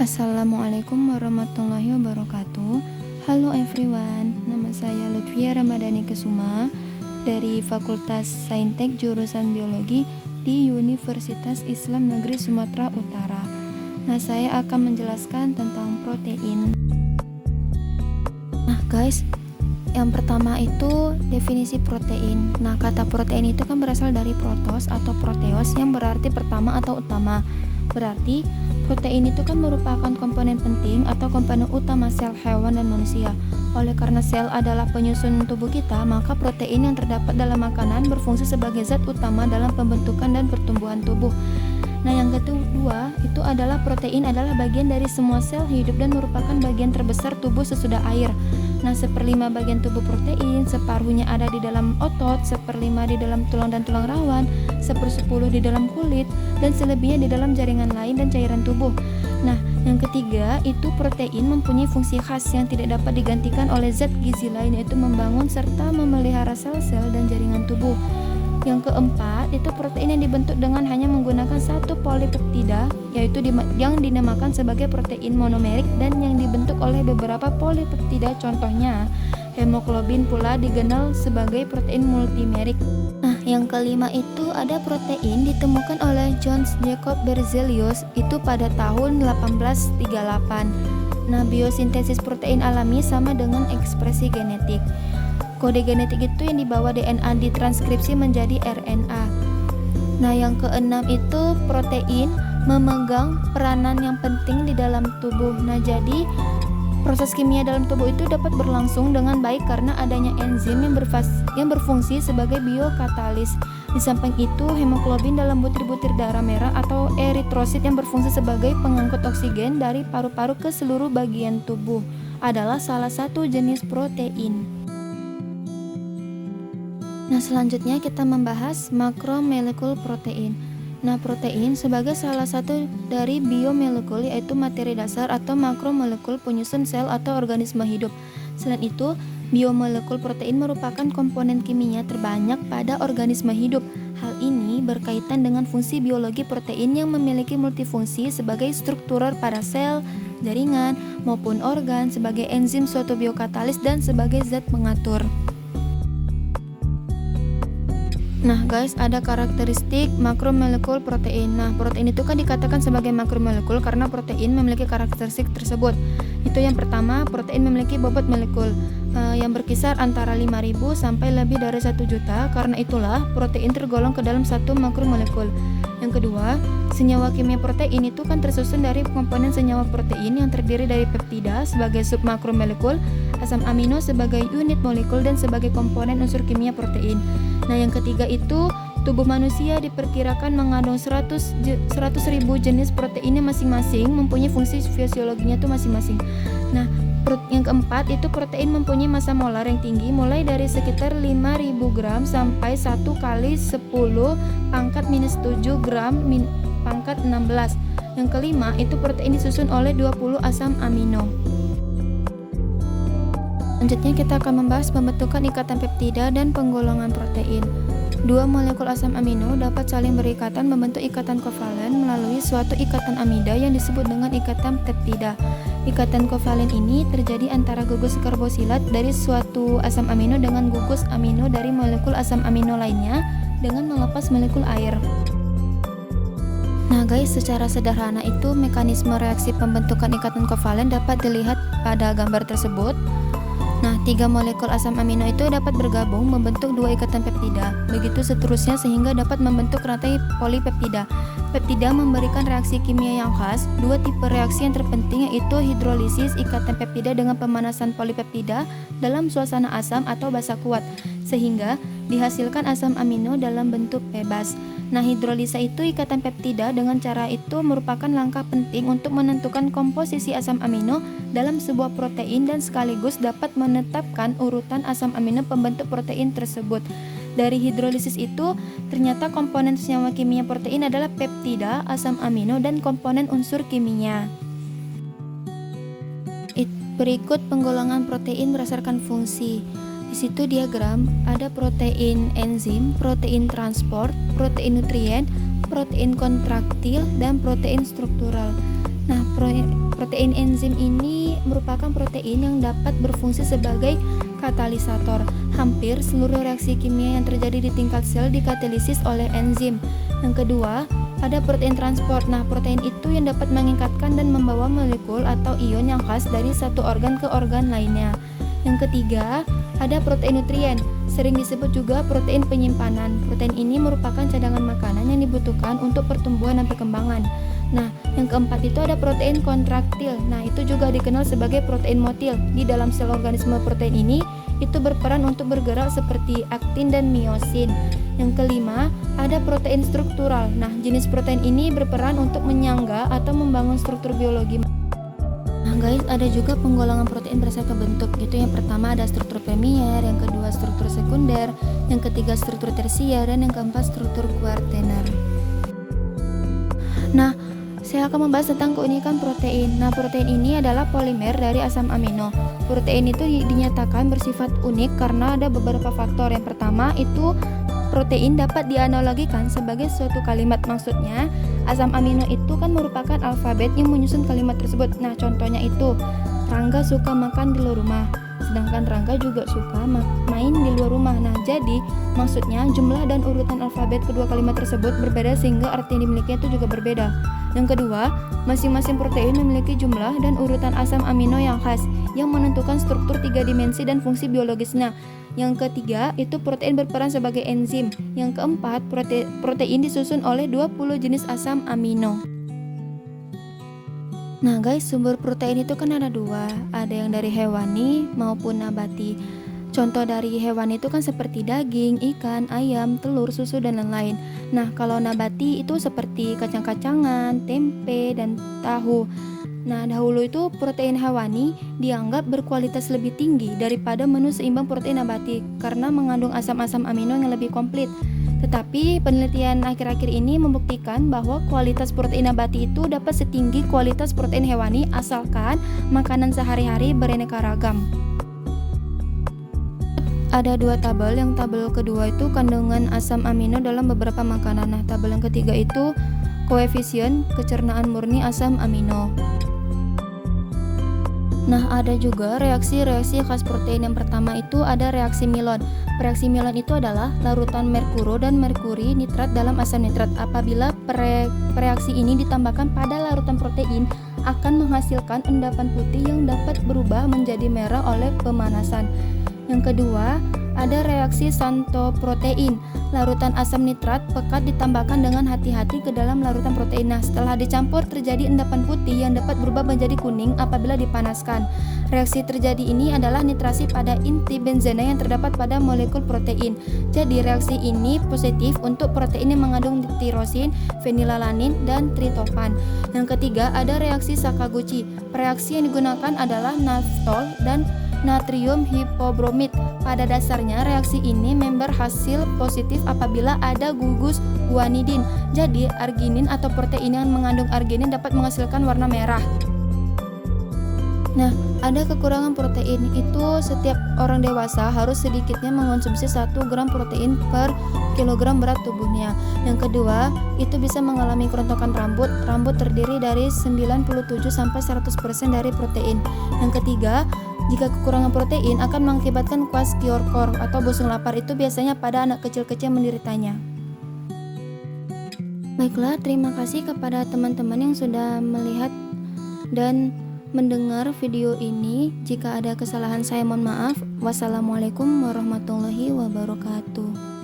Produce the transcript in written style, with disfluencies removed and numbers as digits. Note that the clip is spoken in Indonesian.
Assalamualaikum warahmatullahi wabarakatuh. Halo everyone, nama saya Lutfia Ramadhani Kesuma dari Fakultas Saintek jurusan Biologi di Universitas Islam Negeri Sumatera Utara. Nah, saya akan menjelaskan tentang protein. Nah guys, yang pertama itu definisi protein. Nah, kata protein itu kan berasal dari protos atau proteos yang berarti pertama atau utama. Berarti protein itu kan merupakan komponen penting atau komponen utama sel hewan dan manusia. Oleh karena sel adalah penyusun tubuh kita, maka protein yang terdapat dalam makanan berfungsi sebagai zat utama dalam pembentukan dan pertumbuhan tubuh. Nah, yang kedua itu adalah protein adalah bagian dari semua sel hidup dan merupakan bagian terbesar tubuh sesudah air. Nah, 1/5 bagian tubuh protein, separuhnya ada di dalam otot, 1/5 di dalam tulang dan tulang rawan, 1/10 di dalam kulit, dan selebihnya di dalam jaringan lain dan cairan tubuh. Nah, yang ketiga itu protein mempunyai fungsi khas yang tidak dapat digantikan oleh zat gizi lain, yaitu membangun serta memelihara sel-sel dan jaringan tubuh. Yang keempat itu protein yang dibentuk dengan hanya menggunakan satu polipeptida, yaitu yang dinamakan sebagai protein monomerik, dan yang dibentuk oleh beberapa polipeptida, contohnya hemoglobin pula dikenal sebagai protein multimerik. Nah, yang kelima itu ada protein ditemukan oleh John Jacob Berzelius itu pada tahun 1838. Nah, biosintesis protein alami sama dengan ekspresi genetik. Kode genetik itu yang dibawa DNA ditranskripsi menjadi RNA. Nah, yang keenam itu protein memegang peranan yang penting di dalam tubuh. Nah, jadi proses kimia dalam tubuh itu dapat berlangsung dengan baik karena adanya enzim yang berfungsi sebagai biokatalis. Di samping itu, hemoglobin dalam butir-butir darah merah atau eritrosit yang berfungsi sebagai pengangkut oksigen dari paru-paru ke seluruh bagian tubuh adalah salah satu jenis protein. Nah, selanjutnya kita membahas makromolekul protein. Nah, protein sebagai salah satu dari biomolekul, yaitu materi dasar atau makromolekul penyusun sel atau organisme hidup. Selain itu, biomolekul protein merupakan komponen kimia terbanyak pada organisme hidup. Hal ini berkaitan dengan fungsi biologi protein yang memiliki multifungsi sebagai strukturer pada sel, jaringan, maupun organ, sebagai enzim suatu biokatalis, dan sebagai zat pengatur. Nah guys, ada karakteristik makromolekul protein. Nah, protein itu kan dikatakan sebagai makromolekul karena protein memiliki karakteristik tersebut. Itu yang pertama, protein memiliki bobot molekul yang berkisar antara 5.000 sampai lebih dari 1 juta. Karena itulah protein tergolong ke dalam satu makromolekul. Yang kedua, senyawa kimia protein itu kan tersusun dari komponen senyawa protein yang terdiri dari peptida sebagai submakromolekul, asam amino sebagai unit molekul, dan sebagai komponen unsur kimia protein. Nah, yang ketiga itu tubuh manusia diperkirakan mengandung 100.000 jenis proteinnya masing-masing, mempunyai fungsi fisiologinya tuh masing-masing. Nah, yang keempat itu protein mempunyai massa molar yang tinggi, mulai dari sekitar 5.000 gram sampai 1 kali 10 pangkat minus 7 gram pangkat 16. Yang kelima itu protein disusun oleh 20 asam amino. Selanjutnya kita akan membahas pembentukan ikatan peptida dan penggolongan protein. Dua molekul asam amino dapat saling berikatan membentuk ikatan kovalen melalui suatu ikatan amida yang disebut dengan ikatan peptida. Ikatan kovalen ini terjadi antara gugus karbosilat dari suatu asam amino dengan gugus amino dari molekul asam amino lainnya dengan melepas molekul air. Nah guys, secara sederhana itu mekanisme reaksi pembentukan ikatan kovalen dapat dilihat pada gambar tersebut. Nah, 3 molekul asam amino itu dapat bergabung membentuk 2 ikatan peptida. Begitu seterusnya sehingga dapat membentuk rantai polipeptida. Peptida memberikan reaksi kimia yang khas. 2 tipe reaksi yang terpenting yaitu hidrolisis ikatan peptida dengan pemanasan polipeptida dalam suasana asam atau basa kuat, sehingga dihasilkan asam amino dalam bentuk bebas. Nah, hidrolisa itu ikatan peptida dengan cara itu merupakan langkah penting untuk menentukan komposisi asam amino dalam sebuah protein dan sekaligus dapat menetapkan urutan asam amino pembentuk protein tersebut. Dari hidrolisis itu, ternyata komponen senyawa kimia protein adalah peptida, asam amino, dan komponen unsur kimia. Berikut penggolongan protein berdasarkan fungsi. Di situ diagram ada protein enzim, protein transport, protein nutrien, protein kontraktil, dan protein struktural. Nah, protein enzim ini merupakan protein yang dapat berfungsi sebagai katalisator. Hampir seluruh reaksi kimia yang terjadi di tingkat sel dikatalisis oleh enzim. Yang kedua, ada protein transport. Nah, protein itu yang dapat mengikatkan dan membawa molekul atau ion yang khas dari satu organ ke organ lainnya. Yang ketiga, ada protein nutrien, sering disebut juga protein penyimpanan. Protein ini merupakan cadangan makanan yang dibutuhkan untuk pertumbuhan dan perkembangan. Nah, yang keempat itu ada protein kontraktil. Nah, itu juga dikenal sebagai protein motil. Di dalam sel organisme protein ini itu berperan untuk bergerak seperti aktin dan miosin. Yang kelima, ada protein struktural. Nah, jenis protein ini berperan untuk menyangga atau membangun struktur biologi. Nah guys, ada juga penggolongan protein berdasarkan bentuk gitu. Yang pertama ada struktur primer, yang kedua struktur sekunder, yang ketiga struktur tersier, dan yang keempat struktur kuartener. Nah, saya akan membahas tentang keunikan protein. Nah, protein ini adalah polimer dari asam amino. Protein itu dinyatakan bersifat unik karena ada beberapa faktor. Yang pertama itu protein dapat dianalogikan sebagai suatu kalimat. Maksudnya, asam amino itu kan merupakan alfabet yang menyusun kalimat tersebut. Nah, contohnya itu, Rangga suka makan di luar rumah, sedangkan Rangga juga suka main di luar rumah. Nah, jadi maksudnya jumlah dan urutan alfabet kedua kalimat tersebut berbeda sehingga arti yang dimiliki itu juga berbeda. Yang kedua, masing-masing protein memiliki jumlah dan urutan asam amino yang khas yang menentukan struktur 3 dimensi dan fungsi biologisnya. Yang ketiga, itu protein berperan sebagai enzim. Yang keempat, protein disusun oleh 20 jenis asam amino. Nah guys, sumber protein itu kan ada dua, ada yang dari hewani maupun nabati. Contoh dari hewani itu kan seperti daging, ikan, ayam, telur, susu, dan lain-lain. Nah, kalau nabati itu seperti kacang-kacangan, tempe, dan tahu. Nah, dahulu itu protein hewani dianggap berkualitas lebih tinggi daripada menu seimbang protein nabati karena mengandung asam-asam amino yang lebih komplit. Tetapi penelitian akhir-akhir ini membuktikan bahwa kualitas protein nabati itu dapat setinggi kualitas protein hewani asalkan makanan sehari-hari beraneka ragam. Ada dua tabel. Yang tabel kedua itu kandungan asam amino dalam beberapa makanan. Nah, tabel yang ketiga itu koefisien kecernaan murni asam amino. Nah, ada juga reaksi-reaksi khas protein. Yang pertama itu ada reaksi Milon. Reaksi Milon itu adalah larutan merkuro dan merkuri nitrat dalam asam nitrat. Apabila reaksi ini ditambahkan pada larutan protein, akan menghasilkan endapan putih yang dapat berubah menjadi merah oleh pemanasan. Yang kedua, ada reaksi santoprotein. Larutan asam nitrat pekat ditambahkan dengan hati-hati ke dalam larutan protein. Nah, setelah dicampur terjadi endapan putih yang dapat berubah menjadi kuning apabila dipanaskan. Reaksi terjadi ini adalah nitrasi pada inti benzena yang terdapat pada molekul protein. Jadi reaksi ini positif untuk protein yang mengandung tirosin, fenilalanin, dan tritofan. Yang ketiga, ada reaksi Sakaguchi. Reaksi yang digunakan adalah naftol dan natrium hipobromit. Pada dasarnya reaksi ini berhasil positif apabila ada gugus guanidin. Jadi arginin atau protein yang mengandung arginin dapat menghasilkan warna merah. Nah, ada kekurangan protein. Itu setiap orang dewasa harus sedikitnya mengonsumsi 1 gram protein per kilogram berat tubuhnya. Yang kedua, itu bisa mengalami kerontokan rambut. Rambut terdiri dari 97-100% dari protein. Yang ketiga, jika kekurangan protein akan mengakibatkan kwashiorkor atau bosan lapar. Itu biasanya pada anak kecil-kecil yang menderitanya. Baiklah, terima kasih kepada teman-teman yang sudah melihat dan mendengar video ini. Jika ada kesalahan saya mohon maaf. Wassalamualaikum warahmatullahi wabarakatuh.